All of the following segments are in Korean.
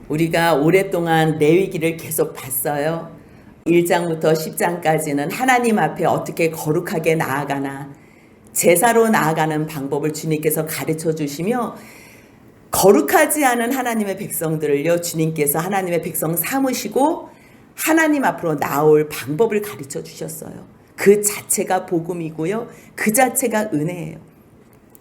우리가 오랫동안 레위기를 계속 봤어요. 1장부터 10장까지는 하나님 앞에 어떻게 거룩하게 나아가나, 제사로 나아가는 방법을 주님께서 가르쳐 주시며, 거룩하지 않은 하나님의 백성들을요, 주님께서 하나님의 백성 삼으시고 하나님 앞으로 나올 방법을 가르쳐 주셨어요. 그 자체가 복음이고요, 그 자체가 은혜예요.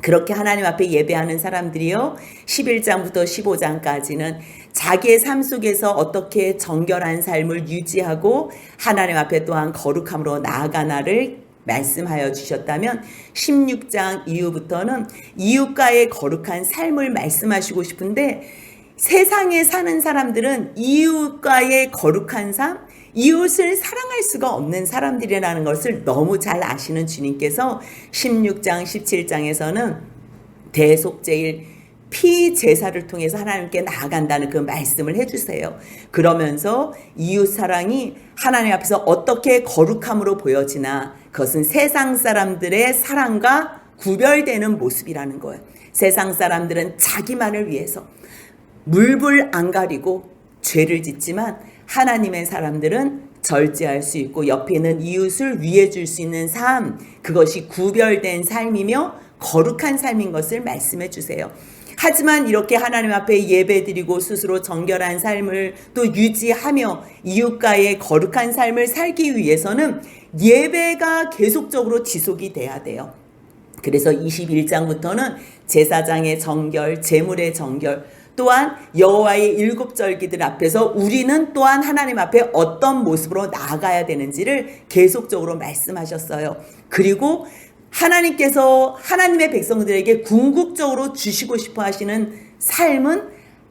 그렇게 하나님 앞에 예배하는 사람들이요, 11장부터 15장까지는 자기의 삶 속에서 어떻게 정결한 삶을 유지하고 하나님 앞에 또한 거룩함으로 나아가나를 말씀하여 주셨다면, 16장 이후부터는 이웃과의 거룩한 삶을 말씀하시고 싶은데, 세상에 사는 사람들은 이웃과의 거룩한 삶, 이웃을 사랑할 수가 없는 사람들이라는 것을 너무 잘 아시는 주님께서 16장 17장에서는 대속제일 피제사를 통해서 하나님께 나아간다는 그 말씀을 해주세요. 그러면서 이웃 사랑이 하나님 앞에서 어떻게 거룩함으로 보여지나, 그것은 세상 사람들의 사랑과 구별되는 모습이라는 거예요. 세상 사람들은 자기만을 위해서 물불 안 가리고 죄를 짓지만, 하나님의 사람들은 절제할 수 있고 옆에 있는 이웃을 위해 줄 수 있는 삶, 그것이 구별된 삶이며 거룩한 삶인 것을 말씀해 주세요. 하지만 이렇게 하나님 앞에 예배드리고 스스로 정결한 삶을 또 유지하며 이웃과의 거룩한 삶을 살기 위해서는 예배가 계속적으로 지속이 돼야 돼요. 그래서 21장부터는 제사장의 정결, 제물의 정결, 또한 여호와의 7절기들 앞에서 우리는 또한 하나님 앞에 어떤 모습으로 나아가야 되는지를 계속적으로 말씀하셨어요. 그리고 하나님께서 하나님의 백성들에게 궁극적으로 주시고 싶어 하시는 삶은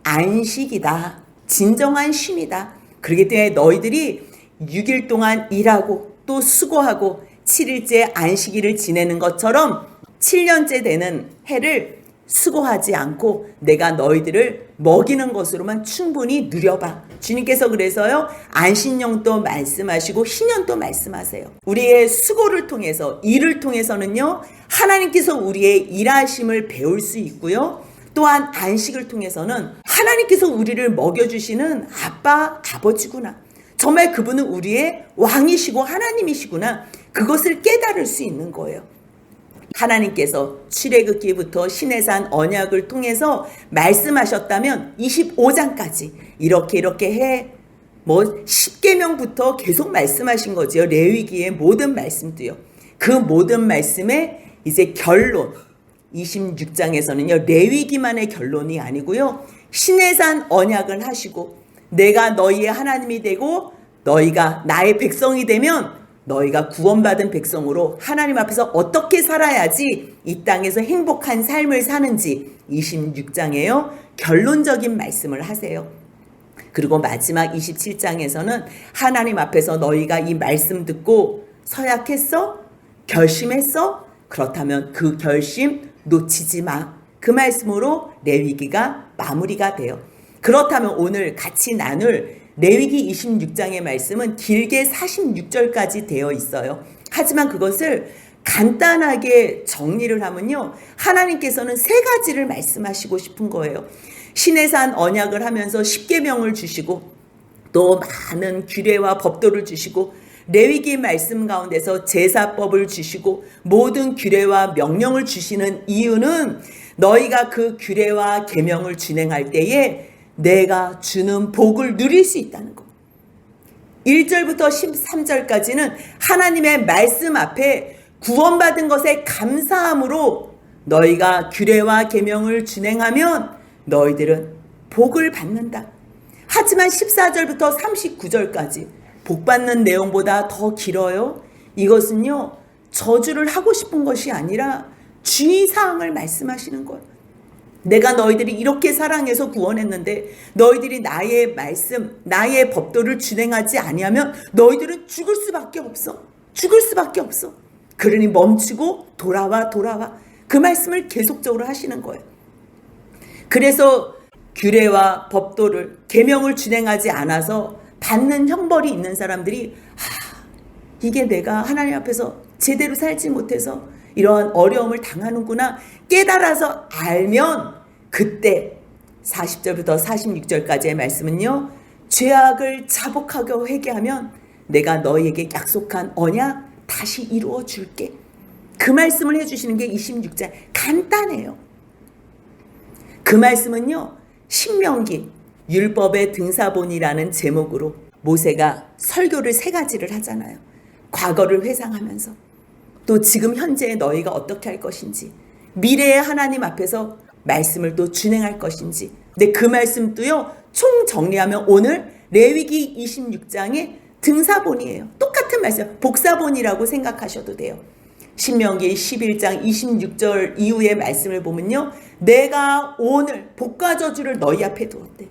안식이다. 진정한 쉼이다. 그렇기 때문에 너희들이 6일 동안 일하고 또 수고하고 7일째 안식일을 지내는 것처럼 7년째 되는 해를 수고하지 않고 내가 너희들을 먹이는 것으로만 충분히 누려봐. 주님께서 그래서요, 안식년도 말씀하시고 희년도 말씀하세요. 우리의 수고를 통해서, 일을 통해서는요, 하나님께서 우리의 일하심을 배울 수 있고요, 또한 안식을 통해서는 하나님께서 우리를 먹여주시는 아빠, 아버지구나, 정말 그분은 우리의 왕이시고 하나님이시구나, 그것을 깨달을 수 있는 거예요. 하나님께서 출애굽기부터 시내산 언약을 통해서 말씀하셨다면 25장까지 이렇게 해 10계명부터 계속 말씀하신 거죠. 레위기의 모든 말씀도요. 그 모든 말씀의 이제 결론, 26장에서는요, 레위기만의 결론이 아니고요, 시내산 언약을 하시고 내가 너희의 하나님이 되고 너희가 나의 백성이 되면 너희가 구원받은 백성으로 하나님 앞에서 어떻게 살아야지 이 땅에서 행복한 삶을 사는지 26장에요, 결론적인 말씀을 하세요. 그리고 마지막 27장에서는 하나님 앞에서 너희가 이 말씀 듣고 서약했어? 결심했어? 그렇다면 그 결심 놓치지 마. 그 말씀으로 레위기가 마무리가 돼요. 그렇다면 오늘 같이 나눌 레위기 26장의 말씀은 길게 46절까지 되어 있어요. 하지만 그것을 간단하게 정리를 하면요, 하나님께서는 3가지를 말씀하시고 싶은 거예요. 시내산 언약을 하면서 10계명을 주시고 또 많은 규례와 법도를 주시고 레위기 말씀 가운데서 제사법을 주시고 모든 규례와 명령을 주시는 이유는 너희가 그 규례와 계명을 준행할 때에 내가 주는 복을 누릴 수 있다는 것. 1절부터 13절까지는 하나님의 말씀 앞에 구원받은 것에 감사함으로 너희가 규례와 계명을 준행하면 너희들은 복을 받는다. 하지만 14절부터 39절까지 복받는 내용보다 더 길어요. 이것은요, 저주를 하고 싶은 것이 아니라 주의사항을 말씀하시는 거예요. 내가 너희들이 이렇게 사랑해서 구원했는데 너희들이 나의 말씀, 나의 법도를 준행하지 아니하면 너희들은 죽을 수밖에 없어. 죽을 수밖에 없어. 그러니 멈추고 돌아와. 그 말씀을 계속적으로 하시는 거예요. 그래서 규례와 법도를, 계명을 준행하지 않아서 받는 형벌이 있는 사람들이 이게 내가 하나님 앞에서 제대로 살지 못해서 이러한 어려움을 당하는구나 깨달아서 알면 그때 40절부터 46절까지의 말씀은요, 죄악을 자복하고 회개하면 내가 너희에게 약속한 언약 다시 이루어 줄게. 그 말씀을 해주시는 게 26장. 간단해요. 그 말씀은요, 신명기 율법의 등사본이라는 제목으로 모세가 설교를 3가지를 하잖아요. 과거를 회상하면서 또 지금 현재의 너희가 어떻게 할 것인지, 미래의 하나님 앞에서 말씀을 또 준행할 것인지. 근데 그 말씀도요, 총 정리하면 오늘 레위기 26장의 등사본이에요. 똑같은 말씀, 복사본이라고 생각하셔도 돼요. 신명기 11장 26절 이후의 말씀을 보면요, 내가 오늘 복과 저주를 너희 앞에 두었대.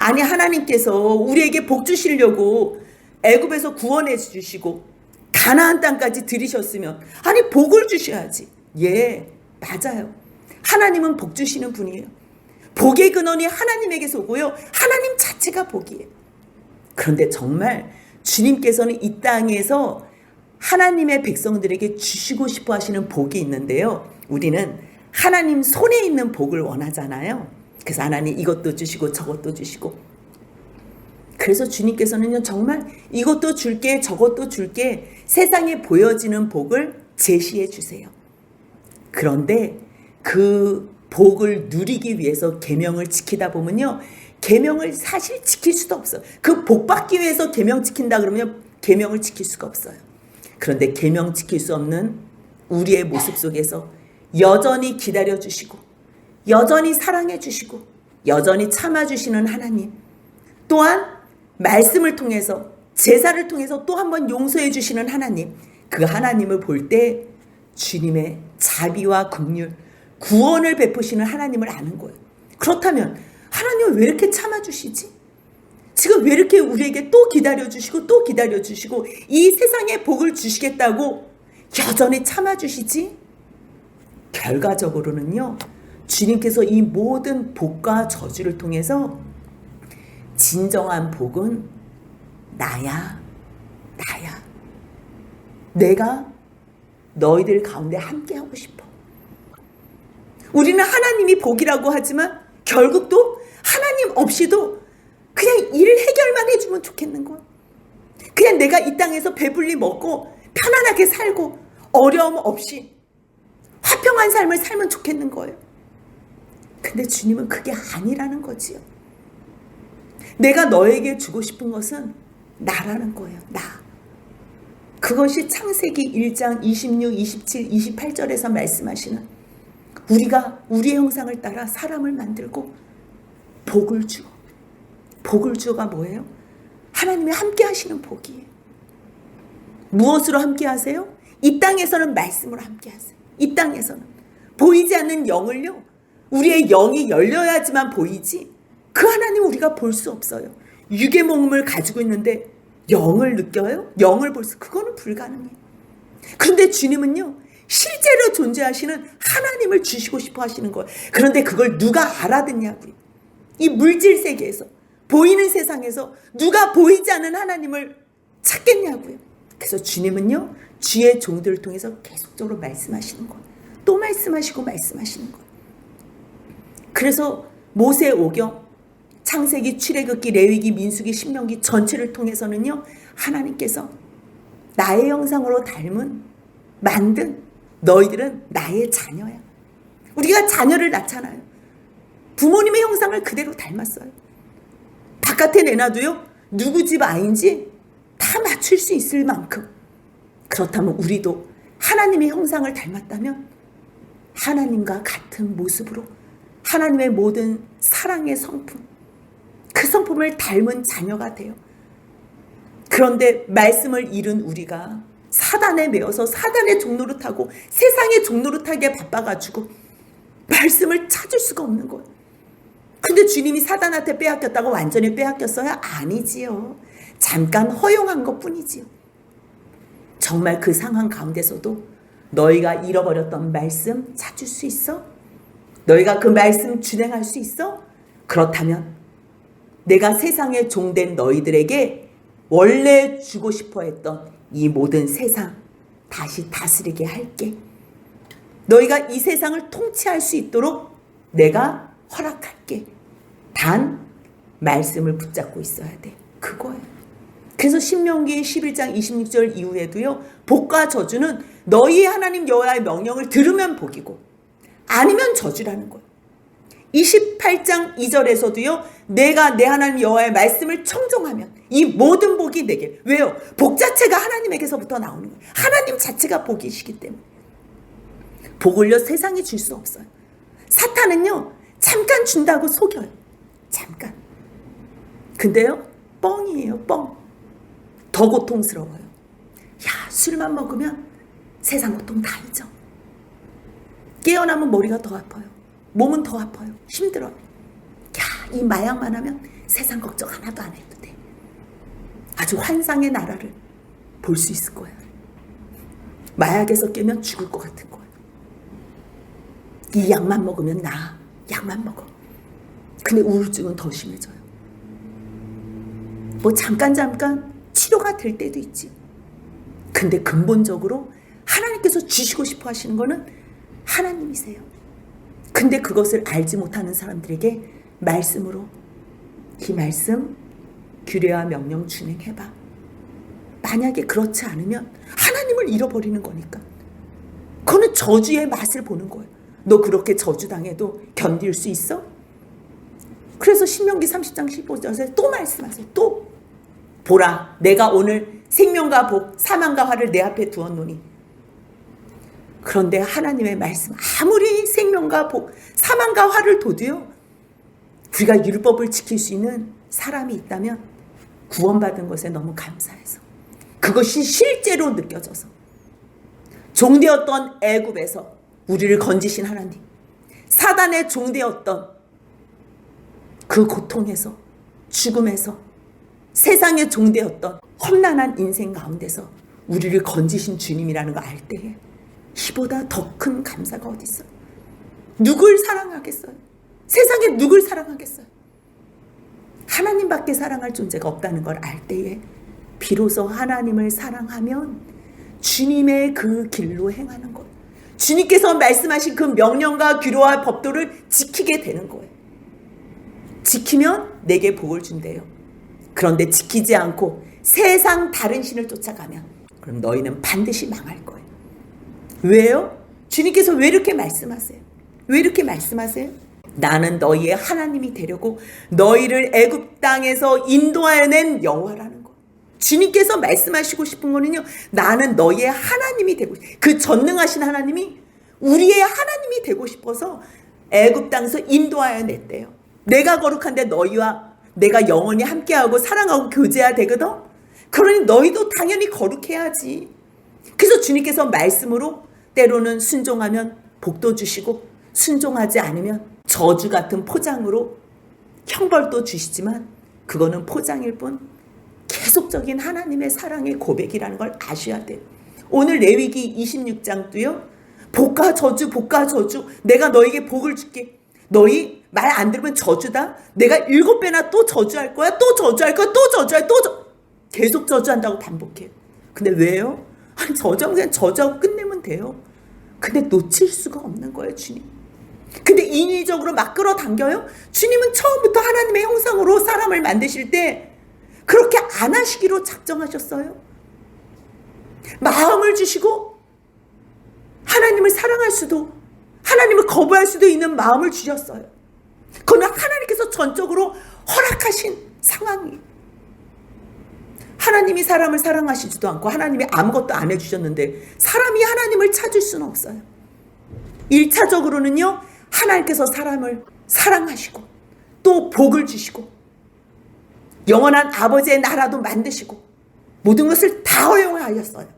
아니, 하나님께서 우리에게 복 주시려고 애굽에서 구원해 주시고 가나안 땅까지 들이셨으면 아니 복을 주셔야지. 예, 맞아요. 하나님은 복 주시는 분이에요. 복의 근원이 하나님에게서 오고요, 하나님 자체가 복이에요. 그런데 정말 주님께서는 이 땅에서 하나님의 백성들에게 주시고 싶어 하시는 복이 있는데요, 우리는 하나님 손에 있는 복을 원하잖아요. 그래서 하나님 이것도 주시고 저것도 주시고, 그래서 주님께서는요, 정말 이것도 줄게 저것도 줄게 세상에 보여지는 복을 제시해 주세요. 그런데 그 복을 누리기 위해서 계명을 지키다 보면요, 계명을 사실 지킬 수도 없어요. 그 복 받기 위해서 계명 지킨다 그러면 계명을 지킬 수가 없어요. 그런데 계명 지킬 수 없는 우리의 모습 속에서 여전히 기다려 주시고, 여전히 사랑해 주시고, 여전히 참아 주시는 하나님, 또한 말씀을 통해서, 제사를 통해서 또 한 번 용서해 주시는 하나님, 그 하나님을 볼 때 주님의 자비와 긍휼, 구원을 베푸시는 하나님을 아는 거예요. 그렇다면 하나님은 왜 이렇게 참아주시지? 지금 왜 이렇게 우리에게 또 기다려주시고 또 기다려주시고 이 세상에 복을 주시겠다고 여전히 참아주시지? 결과적으로는요, 주님께서 이 모든 복과 저주를 통해서 진정한 복은 나야. 내가 너희들 가운데 함께하고 싶어. 우리는 하나님이 복이라고 하지만 결국 또 하나님 없이도 그냥 일 해결만 해주면 좋겠는 거야. 그냥 내가 이 땅에서 배불리 먹고 편안하게 살고 어려움 없이 화평한 삶을 살면 좋겠는 거예요. 근데 주님은 그게 아니라는 거지요. 내가 너에게 주고 싶은 것은 나라는 거예요. 나. 그것이 창세기 1장 26, 27, 28절에서 말씀하시는, 우리가 우리의 형상을 따라 사람을 만들고 복을 주어. 복을 주어가 뭐예요? 하나님이 함께 하시는 복이에요. 무엇으로 함께 하세요? 이 땅에서는 말씀으로 함께 하세요. 이 땅에서는 보이지 않는 영을요, 우리의 영이 열려야지만 보이지 그 하나님 우리가 볼 수 없어요. 육의 몸을 가지고 있는데 영을 느껴요? 영을 볼 수, 그거는 불가능해요. 그런데 주님은요, 실제로 존재하시는 하나님을 주시고 싶어 하시는 거예요. 그런데 그걸 누가 알아듣냐고요. 이 물질 세계에서, 보이는 세상에서 누가 보이지 않는 하나님을 찾겠냐고요. 그래서 주님은요, 주의 종들을 통해서 계속적으로 말씀하시는 거예요. 또 말씀하시고 말씀하시는 거예요. 그래서 모세 오경, 창세기, 출애굽기, 레위기, 민수기, 신명기 전체를 통해서는요, 하나님께서 나의 형상으로 만든 너희들은 나의 자녀야. 우리가 자녀를 낳잖아요. 부모님의 형상을 그대로 닮았어요. 바깥에 내놔도요, 누구 집 아이인지 다 맞출 수 있을 만큼. 그렇다면 우리도 하나님의 형상을 닮았다면 하나님과 같은 모습으로 하나님의 모든 사랑의 성품, 그 성품을 닮은 자녀가 돼요. 그런데 말씀을 잃은 우리가 사단에 매여서 사단의 종로를 타고 세상의 종로를 타기에 바빠가지고 말씀을 찾을 수가 없는 거예요. 근데 주님이 사단한테 빼앗겼다고 완전히 빼앗겼어요? 아니지요. 잠깐 허용한 것 뿐이지요. 정말 그 상황 가운데서도 너희가 잃어버렸던 말씀 찾을 수 있어? 너희가 그 말씀 준행할 수 있어? 그렇다면 내가 세상에 종된 너희들에게 원래 주고 싶어 했던 이 모든 세상 다시 다스리게 할게. 너희가 이 세상을 통치할 수 있도록 내가 허락할게. 단 말씀을 붙잡고 있어야 돼. 그거예요. 그래서 신명기 11장 26절 이후에도요. 복과 저주는 너희 하나님 여호와의 명령을 들으면 복이고 아니면 저주라는 거예요. 28장 2절에서도요. 내가 내 하나님 여호와의 말씀을 청종하면 이 모든 복이 내게. 왜요? 복 자체가 하나님에게서부터 나오는 거예요. 하나님 자체가 복이시기 때문에. 복을요 세상이 줄 수 없어요. 사탄은요 잠깐 준다고 속여요. 잠깐. 근데요 뻥이에요. 뻥. 더 고통스러워요. 야, 술만 먹으면 세상 고통 다 잊어. 깨어나면 머리가 더 아파요. 몸은 더 아파요. 힘들어요. 야, 이 마약만 하면 세상 걱정 하나도 안 해도 돼. 아주 환상의 나라를 볼 수 있을 거예요. 마약에서 깨면 죽을 것 같은 거예요. 이 약만 먹으면 나아. 약만 먹어. 근데 우울증은 더 심해져요. 뭐 잠깐 치료가 될 때도 있지. 근데 근본적으로 하나님께서 주시고 싶어 하시는 거는 하나님이세요. 근데 그것을 알지 못하는 사람들에게 말씀으로 이 말씀 규례와 명령 준행해봐. 만약에 그렇지 않으면 하나님을 잃어버리는 거니까. 그거는 저주의 맛을 보는 거예요. 너 그렇게 저주당해도 견딜 수 있어? 그래서 신명기 30장 15절에 또 말씀하세요. 또 보라 내가 오늘 생명과 복 사망과 화를 내 앞에 두었노니. 그런데 하나님의 말씀 아무리 생명과 복 사망과 화를 둬도요 우리가 율법을 지킬 수 있는 사람이 있다면 구원받은 것에 너무 감사해서 그것이 실제로 느껴져서 종되었던 애굽에서 우리를 건지신 하나님, 사단의 종되었던 그 고통에서 죽음에서 세상의 종되었던 험난한 인생 가운데서 우리를 건지신 주님이라는 거 알 때에 이보다 더 큰 감사가 어디 있어요? 누굴 사랑하겠어요? 세상에 누굴 사랑하겠어요? 하나님밖에 사랑할 존재가 없다는 걸 알 때에 비로소 하나님을 사랑하면 주님의 그 길로 행하는 거예요. 주님께서 말씀하신 그 명령과 규례와 법도를 지키게 되는 거예요. 지키면 내게 복을 준대요. 그런데 지키지 않고 세상 다른 신을 쫓아가면 그럼 너희는 반드시 망할 거예요. 왜요? 주님께서 왜 이렇게 말씀하세요? 왜 이렇게 말씀하세요? 나는 너희의 하나님이 되려고 너희를 애굽 땅에서 인도하여 낸 여호와라는 거. 주님께서 말씀하시고 싶은 거는요. 나는 너희의 하나님이 되고 그 전능하신 하나님이 우리의 하나님이 되고 싶어서 애굽 땅에서 인도하여 냈대요. 내가 거룩한데 너희와 내가 영원히 함께하고 사랑하고 교제해야 되거든. 그러니 너희도 당연히 거룩해야지. 그래서 주님께서 말씀으로 때로는 순종하면 복도 주시고 순종하지 않으면 저주 같은 포장으로 형벌도 주시지만 그거는 포장일 뿐 계속적인 하나님의 사랑의 고백이라는 걸 아셔야 돼요. 오늘 레위기 26장도요. 복과 저주 복과 저주 내가 너에게 복을 줄게. 너희 말 안 들으면 저주다. 내가 7배나 또 저주할 거야. 또 저주할 거야. 또 저주할 또 계속 저주한다고 반복해요. 근데 왜요? 아니 저주하면 그냥 저주하고 끝내면 돼요. 근데 놓칠 수가 없는 거예요. 주님. 근데 인위적으로 막 끌어당겨요? 주님은 처음부터 하나님의 형상으로 사람을 만드실 때 그렇게 안 하시기로 작정하셨어요. 마음을 주시고 하나님을 사랑할 수도 하나님을 거부할 수도 있는 마음을 주셨어요. 그건 하나님께서 전적으로 허락하신 상황이에요. 하나님이 사람을 사랑하시지도 않고 하나님이 아무것도 안 해주셨는데 사람이 하나님을 찾을 수는 없어요. 1차적으로는요. 하나님께서 사람을 사랑하시고 또 복을 주시고 영원한 아버지의 나라도 만드시고 모든 것을 다 허용하였어요.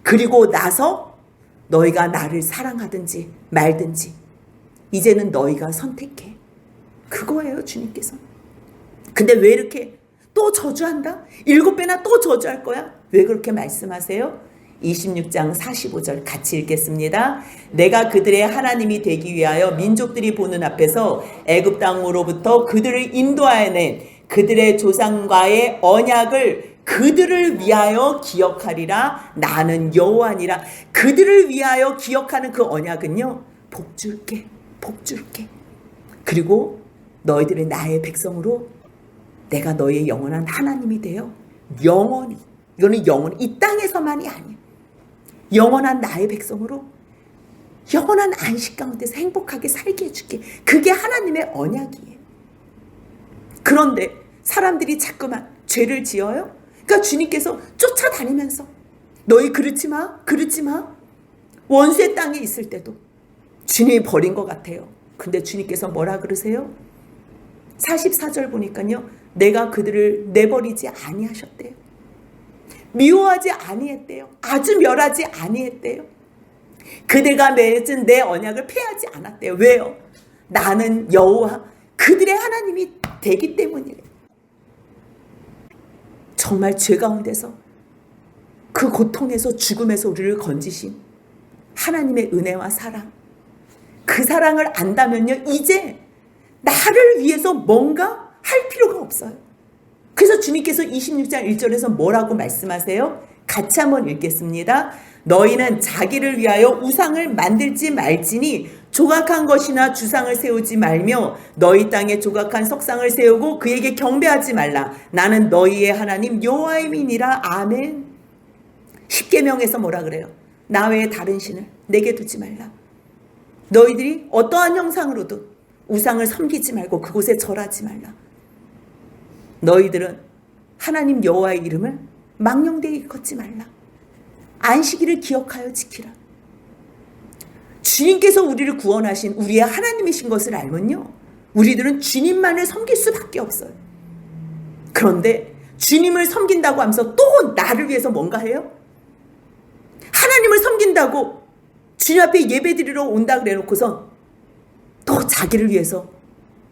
그리고 나서 너희가 나를 사랑하든지 말든지 이제는 너희가 선택해. 그거예요. 주님께서. 근데 왜 이렇게 또 저주한다? 7배나 또 저주할 거야? 왜 그렇게 말씀하세요? 26장 45절 같이 읽겠습니다. 내가 그들의 하나님이 되기 위하여 민족들이 보는 앞에서 애굽 땅으로부터 그들을 인도하여 낸 그들의 조상과의 언약을 그들을 위하여 기억하리라. 나는 여호와니라. 그들을 위하여 기억하는 그 언약은요. 복 줄게. 복 줄게. 그리고 너희들이 나의 백성으로 내가 너희의 영원한 하나님이 되어 영원히, 이거는 영원히 이 땅에서만이 아니야. 영원한 나의 백성으로 영원한 안식 가운데서 행복하게 살게 해줄게. 그게 하나님의 언약이에요. 그런데 사람들이 자꾸만 죄를 지어요. 그러니까 주님께서 쫓아다니면서 너희 그렇지 마, 그렇지 마. 원수의 땅에 있을 때도 주님이 버린 것 같아요. 근데 주님께서 뭐라 그러세요? 44절 보니까요. 내가 그들을 내버리지 아니하셨대요. 미워하지 아니했대요. 아주 멸하지 아니했대요. 그들과 맺은 내 언약을 폐하지 않았대요. 왜요? 나는 여호와 그들의 하나님이 되기 때문이래요. 정말 죄 가운데서 그 고통에서 죽음에서 우리를 건지신 하나님의 은혜와 사랑, 그 사랑을 안다면요, 이제 나를 위해서 뭔가 할 필요가 없어요. 그래서 주님께서 26장 1절에서 뭐라고 말씀하세요? 같이 한번 읽겠습니다. 너희는 자기를 위하여 우상을 만들지 말지니 조각한 것이나 주상을 세우지 말며 너희 땅에 조각한 석상을 세우고 그에게 경배하지 말라. 나는 너희의 하나님 여호와임이니라. 아멘. 십계명에서 뭐라 그래요? 나 외에 다른 신을 내게 두지 말라. 너희들이 어떠한 형상으로도 우상을 섬기지 말고 그곳에 절하지 말라. 너희들은 하나님 여호와의 이름을 망령되이 일컫지 말라. 안식일을 기억하여 지키라. 주님께서 우리를 구원하신 우리의 하나님이신 것을 알면요, 우리들은 주님만을 섬길 수밖에 없어요. 그런데 주님을 섬긴다고 하면서 또 나를 위해서 뭔가 해요? 하나님을 섬긴다고 주님 앞에 예배드리러 온다 그래 놓고서 또 자기를 위해서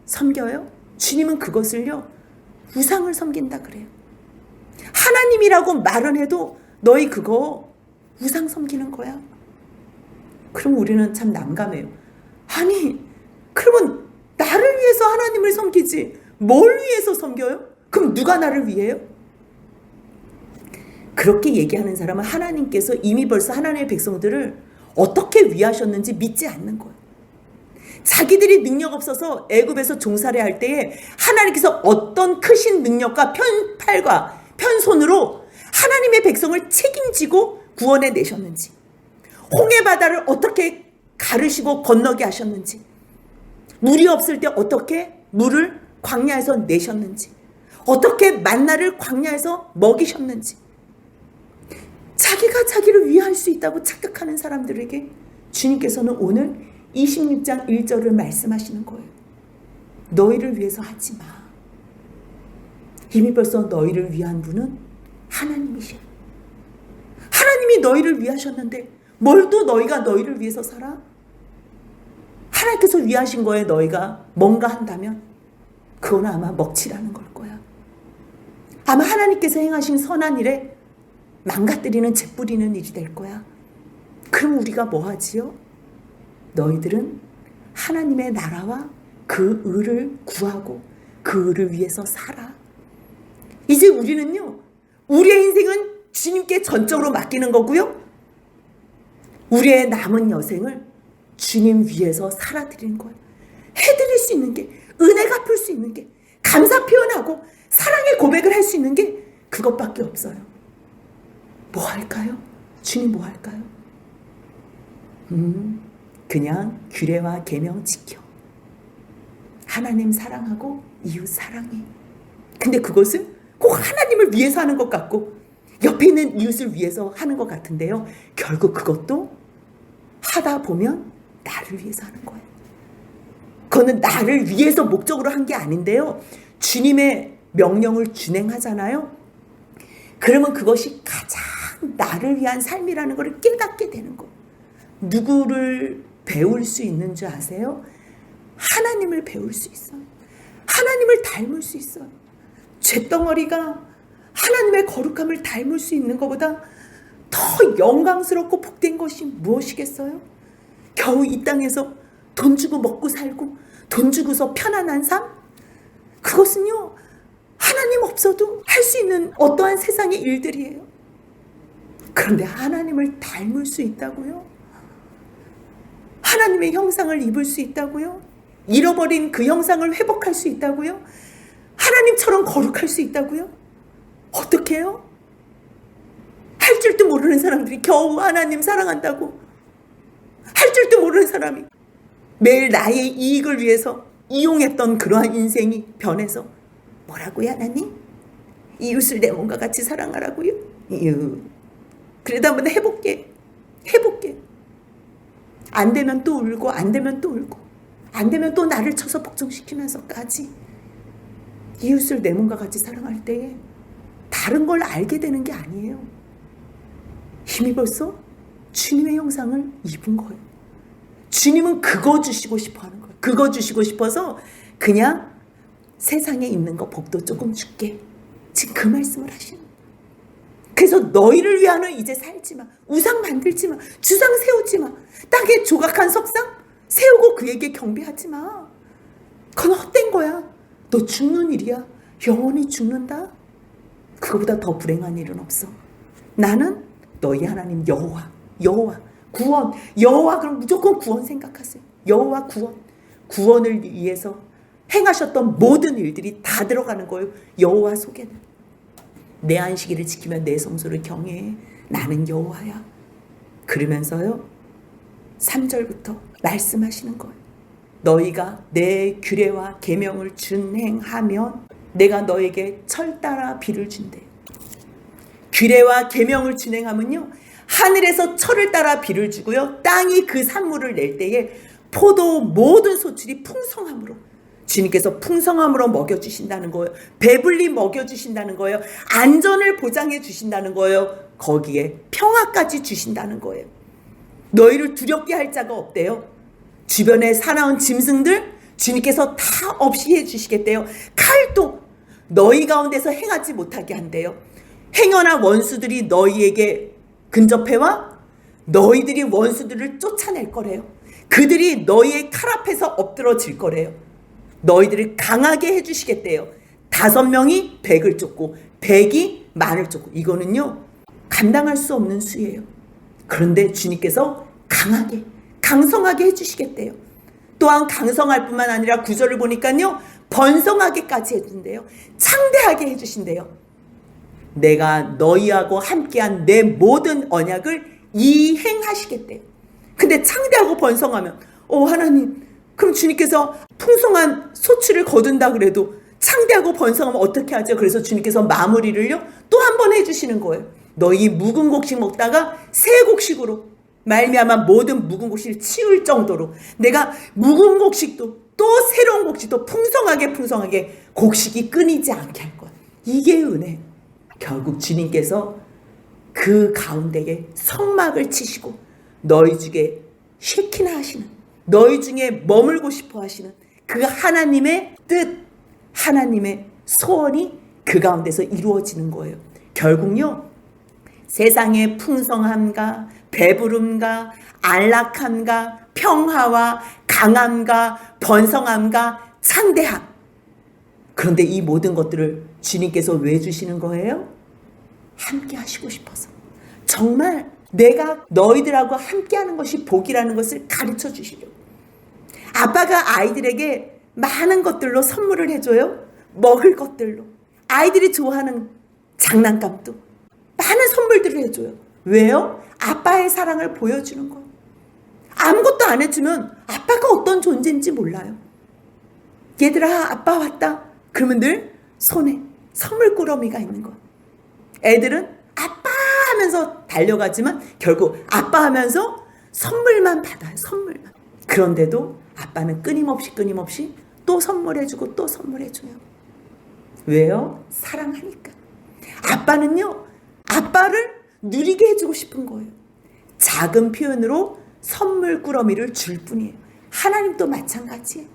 섬겨요? 주님은 그것을요, 우상을 섬긴다 그래요. 하나님이라고 말은 해도 너희 그거 우상 섬기는 거야. 그럼 우리는 참 난감해요. 아니, 그러면 나를 위해서 하나님을 섬기지 뭘 위해서 섬겨요? 그럼 누가 나를 위해요? 그렇게 얘기하는 사람은 하나님께서 이미 벌써 하나님의 백성들을 어떻게 위하셨는지 믿지 않는 거예요. 자기들이 능력 없어서 애굽에서 종살이 할 때에 하나님께서 어떤 크신 능력과 편팔과 편손으로 하나님의 백성을 책임지고 구원해 내셨는지, 홍해 바다를 어떻게 가르시고 건너게 하셨는지, 물이 없을 때 어떻게 물을 광야에서 내셨는지, 어떻게 만나를 광야에서 먹이셨는지, 자기가 자기를 위할 수 있다고 착각하는 사람들에게 주님께서는 오늘 26장 1절을 말씀하시는 거예요. 너희를 위해서 하지 마. 이미 벌써 너희를 위한 분은 하나님이셔. 하나님이 너희를 위하셨는데 뭘 또 너희가 너희를 위해서 살아? 하나님께서 위하신 거에 너희가 뭔가 한다면 그건 아마 먹칠하는 걸 거야. 아마 하나님께서 행하신 선한 일에 망가뜨리는 재뿌리는 일이 될 거야. 그럼 우리가 뭐 하지요? 너희들은 하나님의 나라와 그 의를 구하고 그 의를 위해서 살아. 이제 우리는요, 우리의 인생은 주님께 전적으로 맡기는 거고요, 우리의 남은 여생을 주님 위해서 살아드리는 거예요. 해드릴 수 있는 게, 은혜 갚을 수 있는 게, 감사 표현하고 사랑의 고백을 할 수 있는 게 그것밖에 없어요. 뭐 할까요? 주님 뭐 할까요? 그냥 규례와 계명 지켜. 하나님 사랑하고 이웃 사랑해. 근데 그것은 꼭 하나님을 위해서 하는 것 같고 옆에 있는 이웃을 위해서 하는 것 같은데요, 결국 그것도 하다 보면 나를 위해서 하는 거예요. 그거는 나를 위해서 목적으로 한 게 아닌데요, 주님의 명령을 준행하잖아요. 그러면 그것이 가장 나를 위한 삶이라는 걸 깨닫게 되는 거예요. 누구를 배울 수 있는 줄 아세요? 하나님을 배울 수 있어요. 하나님을 닮을 수 있어요. 쇳덩어리가 하나님의 거룩함을 닮을 수 있는 것보다 더 영광스럽고 복된 것이 무엇이겠어요? 겨우 이 땅에서 돈 주고 먹고 살고 돈 주고서 편안한 삶? 그것은요, 하나님 없어도 할 수 있는 어떠한 세상의 일들이에요. 그런데 하나님을 닮을 수 있다고요? 하나님의 형상을 입을 수 있다고요? 잃어버린 그 형상을 회복할 수 있다고요? 하나님처럼 거룩할 수 있다고요? 어떻게 해요? 할 줄도 모르는 사람들이 겨우 하나님 사랑한다고, 할 줄도 모르는 사람이 매일 나의 이익을 위해서 이용했던 그러한 인생이 변해서 뭐라고요? 하나님? 이웃을 내 몸과 같이 사랑하라고요? 그래도 한번 해볼게. 안 되면 또 울고, 안 되면 또 울고, 안 되면 또 나를 쳐서 복종시키면서까지 이웃을 내 몸과 같이 사랑할 때에 다른 걸 알게 되는 게 아니에요. 이미 벌써 주님의 형상을 입은 거예요. 주님은 그거 주시고 싶어 하는 거예요. 그거 주시고 싶어서 그냥 세상에 있는 거 복도 조금 줄게. 지금 그 말씀을 하시는 거예요. 그래서 너희를 위하여 이제 살지 마. 우상 만들지 마. 주상 세우지 마. 땅에 조각한 석상 세우고 그에게 경배하지 마. 그건 헛된 거야. 너 죽는 일이야. 영원히 죽는다. 그거보다 더 불행한 일은 없어. 나는 너희 하나님 여호와 구원. 여호와 그럼 무조건 구원 생각하세요. 여호와 구원을 위해서 행하셨던 모든 일들이 다 들어가는 거예요. 여호와 속에는 내 안식일을 지키면 내 성소를 경외해. 나는 여호와야. 그러면서요 3절부터 말씀하시는 거예요. 너희가 내 규례와 계명을 준행하면 내가 너에게 철 따라 비를 준대. 규례와 계명을 준행하면요 하늘에서 철을 따라 비를 주고요 땅이 그 산물을 낼 때에 포도 모든 소출이 풍성함으로, 주님께서 풍성함으로 먹여주신다는 거예요. 배불리 먹여주신다는 거예요. 안전을 보장해 주신다는 거예요. 거기에 평화까지 주신다는 거예요. 너희를 두렵게 할 자가 없대요. 주변에 사나운 짐승들 주님께서 다 없이 해주시겠대요. 칼도 너희 가운데서 행하지 못하게 한대요. 행여나 원수들이 너희에게 근접해와 너희들이 원수들을 쫓아낼 거래요. 그들이 너희의 칼 앞에서 엎드러질 거래요. 너희들을 강하게 해주시겠대요. 5명이 100을 쫓고 100이 만을 쫓고, 이거는요 감당할 수 없는 수예요. 그런데 주님께서 강성하게 해주시겠대요. 또한 강성할 뿐만 아니라 9절을 보니까요 번성하게까지 해준대요. 창대하게 해주신대요. 내가 너희하고 함께한 내 모든 언약을 이행하시겠대요. 근데 창대하고 번성하면 하나님, 그럼 주님께서 풍성한 소출을 거둔다 그래도 창대하고 번성하면 어떻게 하죠? 그래서 주님께서 마무리를요 또 한 번 해주시는 거예요. 너희 묵은 곡식 먹다가 새 곡식으로 말미암아 모든 묵은 곡식을 치울 정도로 내가 묵은 곡식도 또 새로운 곡식도 풍성하게 곡식이 끊이지 않게 할 거야. 이게 은혜. 결국 주님께서 그 가운데에 성막을 치시고 너희 중에 쉐키나 하시는, 너희 중에 머물고 싶어 하시는 그 하나님의 뜻, 하나님의 소원이 그 가운데서 이루어지는 거예요. 결국요 세상의 풍성함과 배부름과 안락함과 평화와 강함과 번성함과 창대함, 그런데 이 모든 것들을 주님께서 왜 주시는 거예요? 함께 하시고 싶어서. 정말 내가 너희들하고 함께 하는 것이 복이라는 것을 가르쳐 주시려고. 아빠가 아이들에게 많은 것들로 선물을 해줘요. 먹을 것들로. 아이들이 좋아하는 장난감도 많은 선물들을 해줘요. 왜요? 아빠의 사랑을 보여주는 거예요. 아무것도 안 해주면 아빠가 어떤 존재인지 몰라요. 얘들아 아빠 왔다. 그러면 늘 손에 선물 꾸러미가 있는 거예요. 애들은 아빠 하면서 달려가지만 결국 아빠 하면서 선물만 받아요. 선물만. 그런데도 아빠는 끊임없이 또 선물해주고 또 선물해줘요. 왜요? 사랑하니까. 아빠는요 아빠를 누리게 해주고 싶은 거예요. 작은 표현으로 선물 꾸러미를 줄 뿐이에요. 하나님도 마찬가지예요.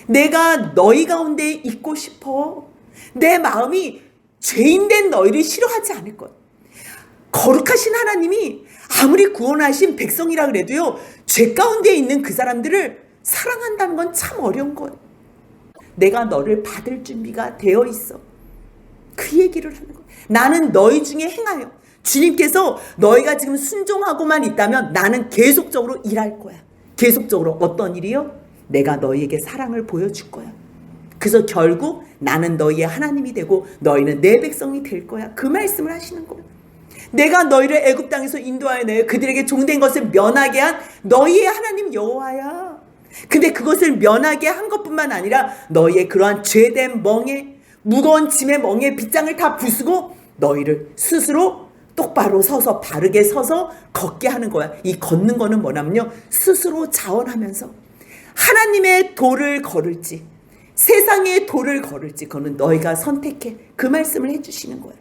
내가 너희 가운데 있고 싶어. 내 마음이 죄인된 너희를 싫어하지 않을 것. 거룩하신 하나님이 아무리 구원하신 백성이라 그래도요 죄 가운데 있는 그 사람들을 사랑한다는 건 참 어려운 거예요. 내가 너를 받을 준비가 되어 있어. 그 얘기를 하는 거예요. 나는 너희 중에 행하여. 주님께서 너희가 지금 순종하고만 있다면 나는 계속적으로 일할 거야. 계속적으로. 어떤 일이요? 내가 너희에게 사랑을 보여줄 거야. 그래서 결국 나는 너희의 하나님이 되고 너희는 내 백성이 될 거야. 그 말씀을 하시는 거야. 내가 너희를 애굽 땅에서 인도하여 내어 그들에게 종된 것을 면하게 한 너희의 하나님 여호와야. 근데 그것을 면하게 한 것뿐만 아니라 너희의 그러한 죄된 멍에, 무거운 짐의 멍에 빗장을 다 부수고 너희를 스스로 똑바로 서서 바르게 서서 걷게 하는 거야. 이 걷는 거는 뭐냐면요, 스스로 자원하면서 하나님의 도를 걸을지 세상의 도를 걸을지 그거는 너희가 선택해. 그 말씀을 해주시는 거야.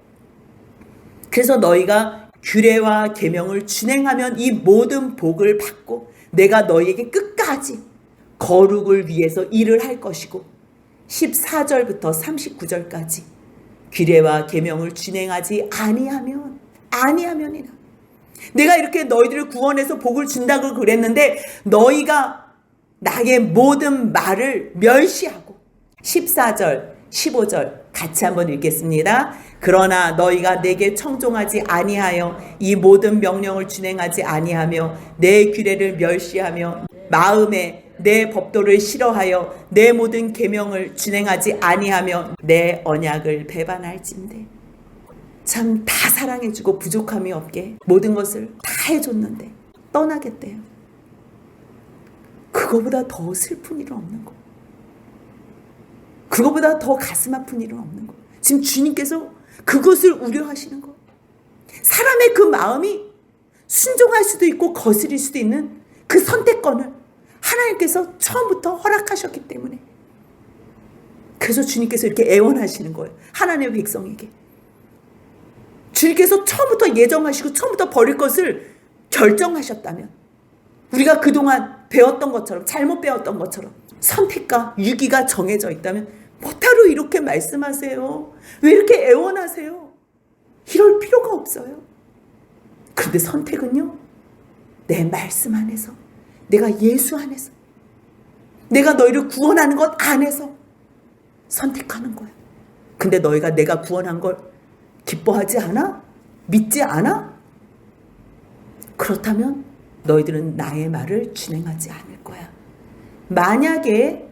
그래서 너희가 규례와 계명을 준행하면 이 모든 복을 받고 내가 너희에게 끝까지 거룩을 위해서 일을 할 것이고 14절부터 39절까지 규례와 계명을 준행하지 아니하면이나 내가 이렇게 너희들을 구원해서 복을 준다고 그랬는데 너희가 나의 모든 말을 멸시하고 14절 15절 같이 한번 읽겠습니다. 그러나 너희가 내게 청종하지 아니하여 이 모든 명령을 준행하지 아니하며 내 규례를 멸시하며 마음에 내 법도를 싫어하여 내 모든 계명을 준행하지 아니하며 내 언약을 배반할진대. 참 다 사랑해주고 부족함이 없게 모든 것을 다 해줬는데 떠나겠대요. 그거보다 더 슬픈 일은 없는 거. 그거보다 더 가슴 아픈 일은 없는 거. 지금 주님께서 그것을 우려하시는 거. 사람의 그 마음이 순종할 수도 있고 거스릴 수도 있는 그 선택권을 하나님께서 처음부터 허락하셨기 때문에 그래서 주님께서 이렇게 애원하시는 거예요. 하나님의 백성에게. 주님께서 처음부터 예정하시고 처음부터 버릴 것을 결정하셨다면 우리가 그동안 배웠던 것처럼 잘못 배웠던 것처럼 선택과 유기가 정해져 있다면 뭐하러 이렇게 말씀하세요? 왜 이렇게 애원하세요? 이럴 필요가 없어요. 그런데 선택은요, 내 말씀 안에서, 내가 예수 안에서, 내가 너희를 구원하는 것 안에서 선택하는 거야. 근데 너희가 내가 구원한 걸 기뻐하지 않아? 믿지 않아? 그렇다면 너희들은 나의 말을 준행하지 않을 거야. 만약에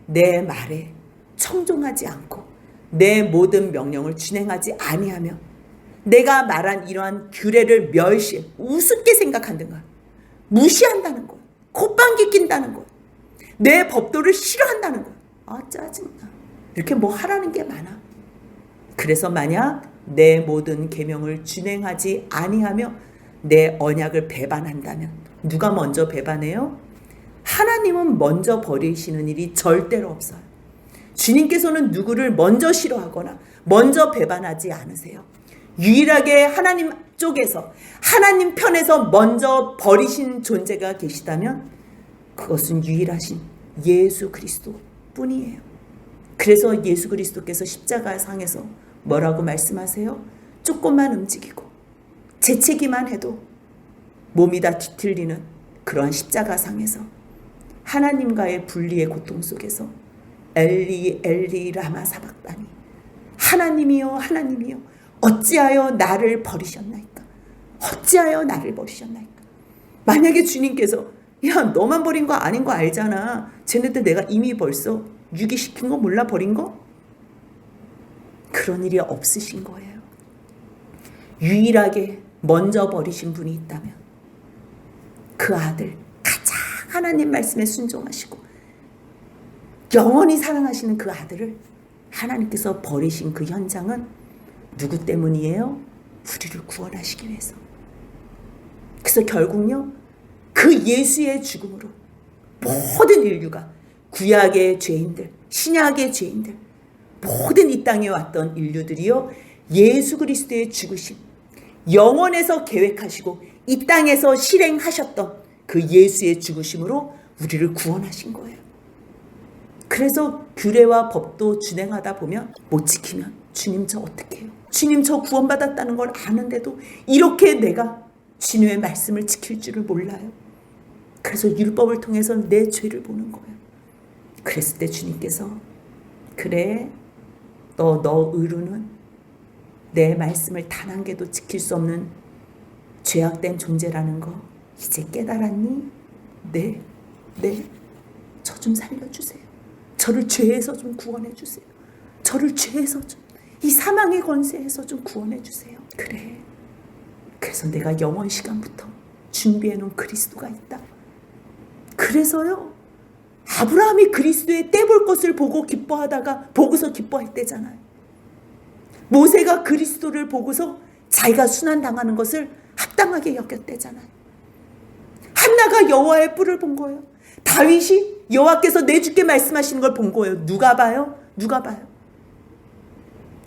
내 말에 청종하지 않고 내 모든 명령을 준행하지 아니하며 내가 말한 이러한 규례를 우습게 생각한다는 거야. 무시한다는 거야. 콧방귀 낀다는 거야. 내 법도를 싫어한다는 거야. 아, 짜증나. 이렇게 뭐 하라는 게 많아. 그래서 만약 내 모든 계명을 준행하지 아니하며 내 언약을 배반한다면 누가 먼저 배반해요? 하나님은 먼저 버리시는 일이 절대로 없어요. 주님께서는 누구를 먼저 싫어하거나 먼저 배반하지 않으세요. 유일하게 하나님 쪽에서 하나님 편에서 먼저 버리신 존재가 계시다면 그것은 유일하신 예수 그리스도 뿐이에요. 그래서 예수 그리스도께서 십자가상에서 뭐라고 말씀하세요? 조금만 움직이고 재채기만 해도 몸이 다 뒤틀리는 그러한 십자가상에서 하나님과의 분리의 고통 속에서 엘리 엘리 라마 사박다니 하나님이여 하나님이여 어찌하여 나를 버리셨나이까? 어찌하여 나를 버리셨나이까? 만약에 주님께서 야 너만 버린 거 아닌 거 알잖아. 쟤네들 내가 이미 벌써 유기시킨 거 몰라 버린 거? 그런 일이 없으신 거예요. 유일하게 먼저 버리신 분이 있다면 그 아들 가장 하나님 말씀에 순종하시고 영원히 사랑하시는 그 아들을 하나님께서 버리신 그 현장은 누구 때문이에요? 우리를 구원하시기 위해서. 그래서 결국요 그 예수의 죽음으로 모든 인류가 구약의 죄인들, 신약의 죄인들, 모든 이 땅에 왔던 인류들이요 예수 그리스도의 죽으심, 영원에서 계획하시고 이 땅에서 실행하셨던 그 예수의 죽으심으로 우리를 구원하신 거예요. 그래서 규례와 법도 준행하다 보면 못 지키면 주님 저 어떻게 해요? 주님 저 구원받았다는 걸 아는데도 이렇게 내가 주님의 말씀을 지킬 줄을 몰라요. 그래서 율법을 통해서 내 죄를 보는 거예요. 그랬을 때 주님께서 그래 너 의로는 내 말씀을 단 한 개도 지킬 수 없는 죄악된 존재라는 거 이제 깨달았니? 네. 저 좀 살려주세요. 저를 죄에서 좀 구원해 주세요. 저를 죄에서 좀, 이 사망의 권세에서 좀 구원해 주세요. 그래. 그래서 내가 영원 시간부터 준비해 놓은 그리스도가 있다. 그래서요, 아브라함이 그리스도의 떼볼 것을 보고 기뻐하다가 보고서 기뻐했대잖아요. 모세가 그리스도를 보고서 자기가 순환당하는 것을 합당하게 여겼대잖아요. 한나가 여호와의 뿔을 본 거예요. 다윗이 여호와께서 내 주께 말씀하시는 걸 본 거예요. 누가 봐요? 누가 봐요?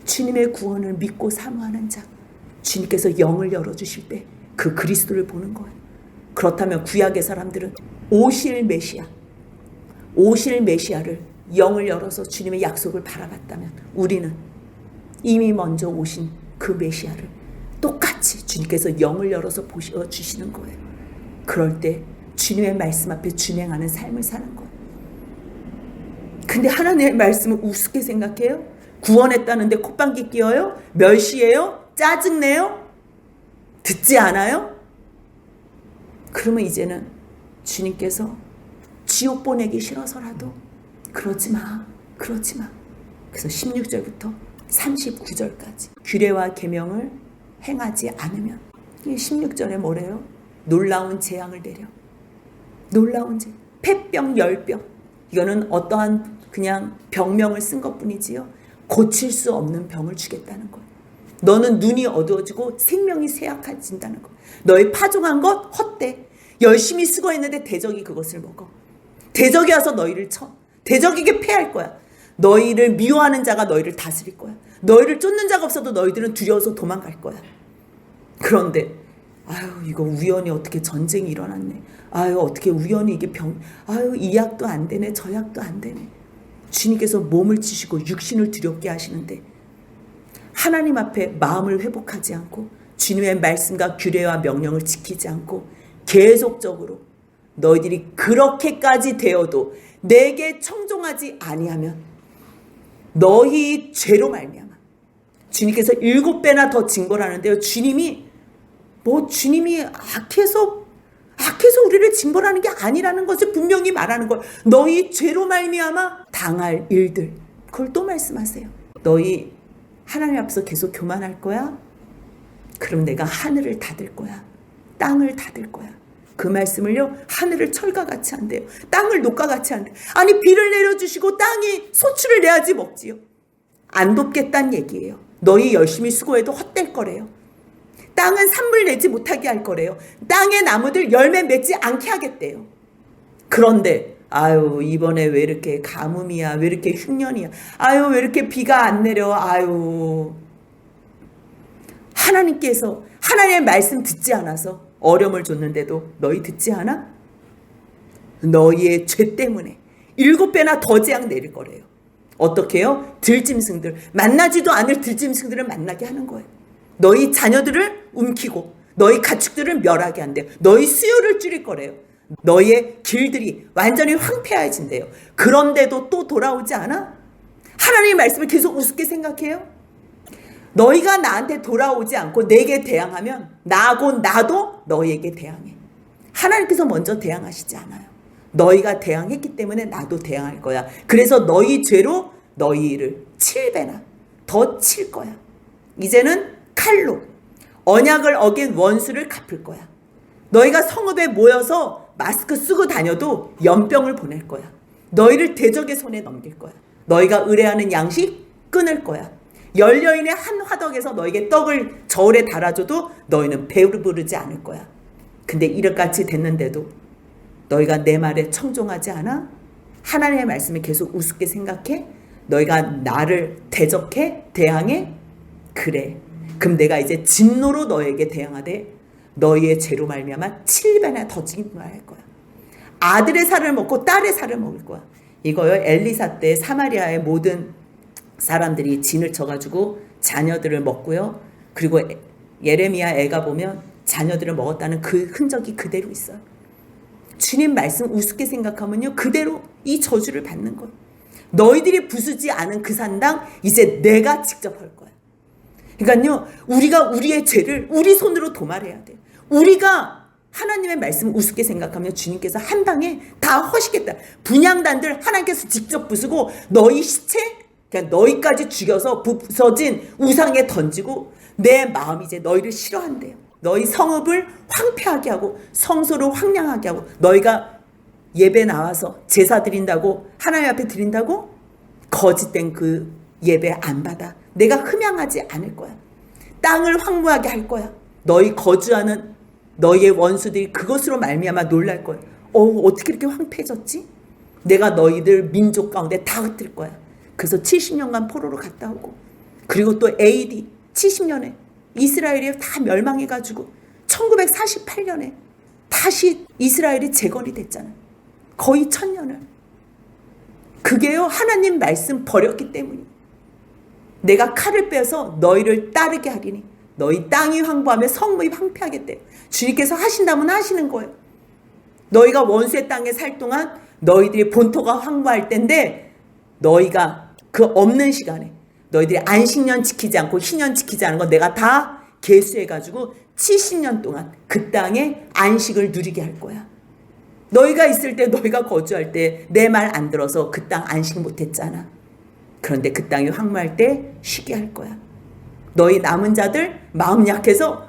주님의 구원을 믿고 사모하는 자, 주님께서 영을 열어주실 때 그 그리스도를 보는 거예요. 그렇다면 구약의 사람들은 오실 메시아를 영을 열어서 주님의 약속을 바라봤다면 우리는 이미 먼저 오신 그 메시아를 똑같이 주님께서 영을 열어서 보여주시는 거예요. 그럴 때 주님의 말씀 앞에 준행하는 삶을 사는 거예요. 근데 하나님의 말씀을 우습게 생각해요? 구원했다는데 콧방귀 뀌어요? 멸시해요? 짜증내요? 듣지 않아요? 그러면 이제는 주님께서 지옥 보내기 싫어서라도 그러지 마. 그래서 16절부터 39절까지 규례와 계명을 행하지 않으면, 16절에 뭐래요? 놀라운 재앙을 내려. 놀라운 재앙. 폐병, 열병. 이거는 어떠한 그냥 병명을 쓴 것뿐이지요. 고칠 수 없는 병을 주겠다는 거예요. 너는 눈이 어두워지고 생명이 쇠약해진다는 거예요. 너희 파종한 것 헛돼. 열심히 수고했는데 대적이 그것을 먹어. 대적이 와서 너희를 쳐. 대적에게 패할 거야. 너희를 미워하는 자가 너희를 다스릴 거야. 너희를 쫓는 자가 없어도 너희들은 두려워서 도망갈 거야. 그런데 이거 우연히 어떻게 전쟁이 일어났네. 어떻게 우연히 이게 이 약도 안 되네. 저 약도 안 되네. 주님께서 몸을 치시고 육신을 두렵게 하시는데 하나님 앞에 마음을 회복하지 않고 주님의 말씀과 규례와 명령을 지키지 않고 계속적으로 너희들이 그렇게까지 되어도 내게 청종하지 아니하면 너희 죄로 말미암아, 주님께서 7배나 더 징벌하는데요. 주님이 악해서 우리를 징벌하는 게 아니라는 것을 분명히 말하는 거예요. 너희 죄로 말미암아 당할 일들, 그걸 또 말씀하세요. 너희 하나님 앞에서 계속 교만할 거야? 그럼 내가 하늘을 닫을 거야. 땅을 닫을 거야. 그 말씀을요, 하늘을 철과같이 한대요. 땅을 녹과같이 한대요. 아니, 비를 내려주시고 땅이 소출을 내야지 먹지요. 안 돕겠다는 얘기예요. 너희 열심히 수고해도 헛될 거래요. 땅은 산물 내지 못하게 할 거래요. 땅의 나무들 열매 맺지 않게 하겠대요. 그런데 이번에 왜 이렇게 가뭄이야? 왜 이렇게 흉년이야? 왜 이렇게 비가 안 내려? 하나님께서 하나님의 말씀 듣지 않아서 어려움을 줬는데도 너희 듣지 않아? 너희의 죄 때문에 7배나 더 재앙 내릴 거래요. 어떻게 해요? 들짐승들, 만나지도 않을 들짐승들을 만나게 하는 거예요. 너희 자녀들을 움키고 너희 가축들을 멸하게 한대요. 너희 수요를 줄일 거래요. 너희의 길들이 완전히 황폐해진대요. 그런데도 또 돌아오지 않아? 하나님의 말씀을 계속 우습게 생각해요? 너희가 나한테 돌아오지 않고 내게 대항하면 나도 너희에게 대항해. 하나님께서 먼저 대항하시지 않아요. 너희가 대항했기 때문에 나도 대항할 거야. 그래서 너희 죄로 너희를 7배나 더 칠 거야. 이제는 칼로 언약을 어긴 원수를 갚을 거야. 너희가 성읍에 모여서 마스크 쓰고 다녀도 연병을 보낼 거야. 너희를 대적의 손에 넘길 거야. 너희가 의뢰하는 양식 끊을 거야. 열여인의 한 화덕에서 너에게 떡을 저울에 달아줘도 너희는 배부르지 않을 거야. 근데 이렇게까지 됐는데도 너희가 내 말에 청종하지 않아? 하나님의 말씀을 계속 우습게 생각해? 너희가 나를 대적해? 대항해? 그래. 그럼 내가 이제 진노로 너에게 대항하되 너희의 죄로 말미암아 7배나 더 진노할 거야. 아들의 살을 먹고 딸의 살을 먹을 거야. 이거요, 엘리사 때 사마리아의 모든 사람들이 진을 쳐가지고 자녀들을 먹고요. 그리고 예레미야 애가 보면 자녀들을 먹었다는 그 흔적이 그대로 있어요. 주님 말씀 우습게 생각하면요, 그대로 이 저주를 받는 거예요. 너희들이 부수지 않은 그 산당 이제 내가 직접 할 거야. 그러니까요, 우리가 우리의 죄를 우리 손으로 도말해야 돼. 우리가 하나님의 말씀을 우습게 생각하면 주님께서 한 방에 다 허시겠다. 분향단들 하나님께서 직접 부수고 너희 시체 그냥 너희까지 죽여서 부서진 우상에 던지고 내 마음이 이제 너희를 싫어한대요. 너희 성읍을 황폐하게 하고 성소를 황량하게 하고 너희가 예배 나와서 제사 드린다고 하나님 앞에 드린다고 거짓된 그 예배 안 받아. 내가 흠양하지 않을 거야. 땅을 황무하게 할 거야. 너희 거주하는 너희의 원수들이 그것으로 말미암아 놀랄 거야. 어떻게 이렇게 황폐해졌지? 내가 너희들 민족 가운데 다 흩을 거야. 그래서 70년간 포로로 갔다 오고 그리고 또 AD 70년에 이스라엘이 다 멸망해가지고 1948년에 다시 이스라엘이 재건이 됐잖아요. 거의 1000년을. 그게요 하나님 말씀 버렸기 때문이에요. 내가 칼을 빼서 너희를 따르게 하리니 너희 땅이 황폐하며 성읍이 황폐하겠대요. 주님께서 하신다면 하시는 거예요. 너희가 원수의 땅에 살 동안 너희들이 본토가 황폐할 때인데 너희가 그 없는 시간에 너희들이 안식년 지키지 않고 희년 지키지 않은 거 내가 다 계수해가지고 70년 동안 그 땅에 안식을 누리게 할 거야. 너희가 있을 때 너희가 거주할 때 내 말 안 들어서 그 땅 안식 못했잖아. 그런데 그 땅이 황무할 때 쉬게 할 거야. 너희 남은 자들 마음 약해서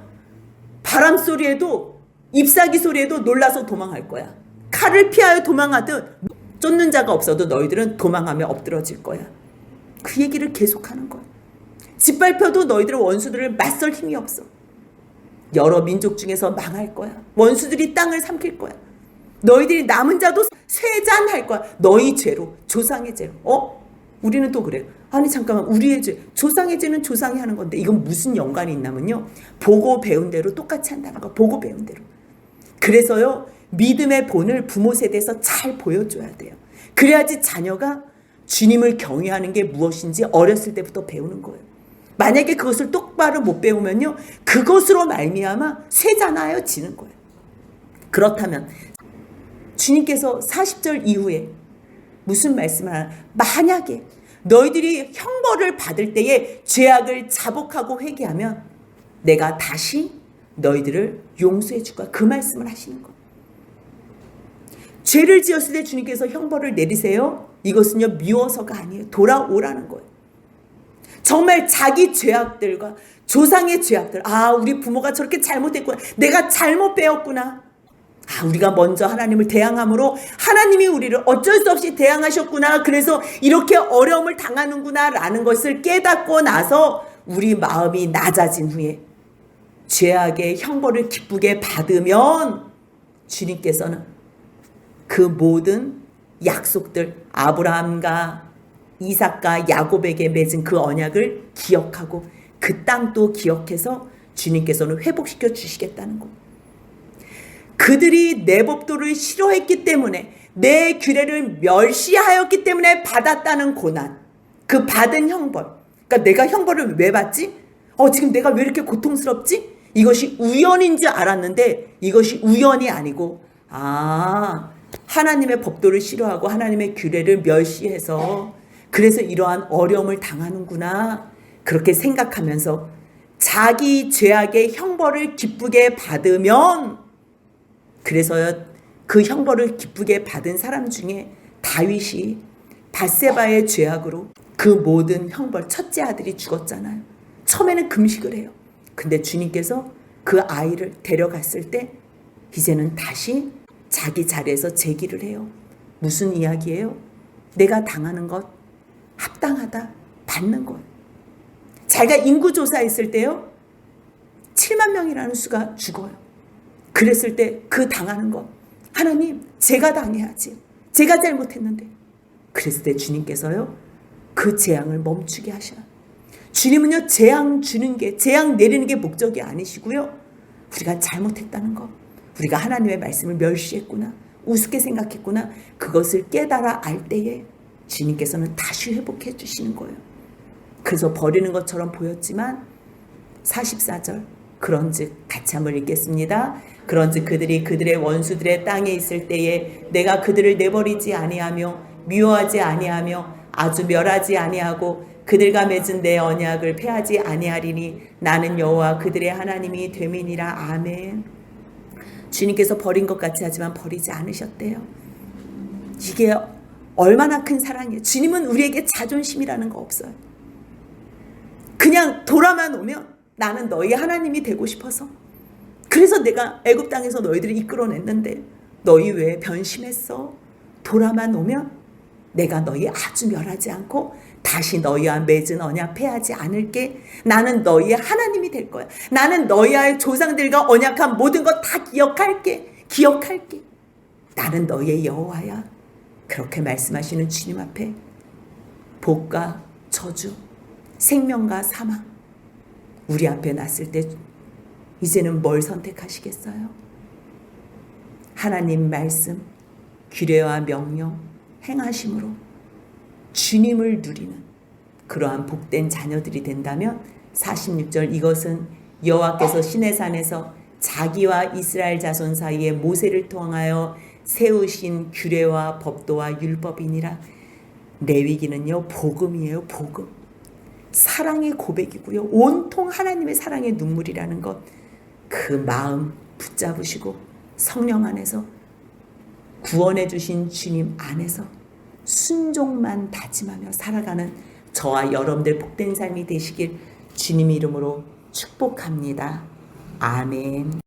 바람 소리에도 잎사귀 소리에도 놀라서 도망할 거야. 칼을 피하여 도망하듯 쫓는 자가 없어도 너희들은 도망하며 엎드러질 거야. 그 얘기를 계속하는 거야. 짓밟혀도 너희들은 원수들을 맞설 힘이 없어. 여러 민족 중에서 망할 거야. 원수들이 땅을 삼킬 거야. 너희들이 남은 자도 쇠잔할 거야. 너희 죄로, 조상의 죄로. 우리는 또 그래요. 아니 잠깐만 우리의 죄, 조상의 죄는 조상이 하는 건데 이건 무슨 연관이 있냐면요. 보고 배운 대로 똑같이 한다는 거. 보고 배운 대로. 그래서요. 믿음의 본을 부모 세대에서 잘 보여줘야 돼요. 그래야지 자녀가 주님을 경외하는 게 무엇인지 어렸을 때부터 배우는 거예요. 만약에 그것을 똑바로 못 배우면요. 그것으로 말미암아 쇠잖아요. 지는 거예요. 그렇다면 주님께서 40절 이후에 무슨 말씀을 하나? 만약에 너희들이 형벌을 받을 때에 죄악을 자복하고 회개하면 내가 다시 너희들을 용서해 줄 거야. 그 말씀을 하시는 거예요. 죄를 지었을 때 주님께서 형벌을 내리세요. 이것은요 미워서가 아니에요. 돌아오라는 거예요. 정말 자기 죄악들과 조상의 죄악들. 우리 부모가 저렇게 잘못했구나. 내가 잘못 배웠구나. 우리가 먼저 하나님을 대항함으로 하나님이 우리를 어쩔 수 없이 대항하셨구나. 그래서 이렇게 어려움을 당하는구나 라는 것을 깨닫고 나서 우리 마음이 낮아진 후에 죄악의 형벌을 기쁘게 받으면 주님께서는 그 모든 약속들 아브라함과 이삭과 야곱에게 맺은 그 언약을 기억하고 그 땅도 기억해서 주님께서는 회복시켜 주시겠다는 것. 그들이 내 법도를 싫어했기 때문에 내 규례를 멸시하였기 때문에 받았다는 고난. 그 받은 형벌. 그러니까 내가 형벌을 왜 받지? 지금 내가 왜 이렇게 고통스럽지? 이것이 우연인 줄 알았는데 이것이 우연이 아니고 하나님의 법도를 싫어하고 하나님의 규례를 멸시해서 그래서 이러한 어려움을 당하는구나. 그렇게 생각하면서 자기 죄악의 형벌을 기쁘게 받으면 그래서요 그 형벌을 기쁘게 받은 사람 중에 다윗이 밧세바의 죄악으로 그 모든 형벌 첫째 아들이 죽었잖아요. 처음에는 금식을 해요. 근데 주님께서 그 아이를 데려갔을 때 이제는 다시 자기 자리에서 제기를 해요. 무슨 이야기예요? 내가 당하는 것 합당하다 받는 것. 자기가 인구조사했을 때요 7만 명이라는 수가 죽어요. 그랬을 때 그 당하는 것 하나님 제가 당해야지. 제가 잘못했는데. 그랬을 때 주님께서요 그 재앙을 멈추게 하셔요. 주님은요 재앙 주는 게 재앙 내리는 게 목적이 아니시고요. 우리가 잘못했다는 것. 우리가 하나님의 말씀을 멸시했구나. 우습게 생각했구나. 그것을 깨달아 알 때에 주님께서는 다시 회복해 주시는 거예요. 그래서 버리는 것처럼 보였지만 44절 그런즉 같이 한번 읽겠습니다. 그런즉 그들이 그들의 원수들의 땅에 있을 때에 내가 그들을 내버리지 아니하며 미워하지 아니하며 아주 멸하지 아니하고 그들과 맺은 내 언약을 폐하지 아니하리니 나는 여호와 그들의 하나님이 됨이니라. 아멘. 주님께서 버린 것 같이 하지만 버리지 않으셨대요. 이게 얼마나 큰 사랑이에요. 주님은 우리에게 자존심이라는 거 없어요. 그냥 돌아만 오면 나는 너희 하나님이 되고 싶어서, 그래서 내가 애굽 땅에서 너희들을 이끌어냈는데 너희 왜 변심했어? 돌아만 오면 내가 너희 아주 멸하지 않고 다시 너희와 맺은 언약 폐하지 않을게. 나는 너희의 하나님이 될 거야. 나는 너희의 조상들과 언약한 모든 것 다 기억할게. 나는 너희의 여호와야. 그렇게 말씀하시는 주님 앞에 복과 저주, 생명과 사망 우리 앞에 놨을 때 이제는 뭘 선택하시겠어요? 하나님 말씀, 규례와 명령 행하심으로 주님을 누리는 그러한 복된 자녀들이 된다면 46절, 이것은 여호와께서 시내산에서 자기와 이스라엘 자손 사이에 모세를 통하여 세우신 규례와 법도와 율법이니라. 레위기는요, 복음이에요. 복음. 사랑의 고백이고요. 온통 하나님의 사랑의 눈물이라는 것, 그 마음 붙잡으시고 성령 안에서 구원해 주신 주님 안에서 순종만 다짐하며 살아가는 저와 여러분들 복된 삶이 되시길 주님 이름으로 축복합니다. 아멘.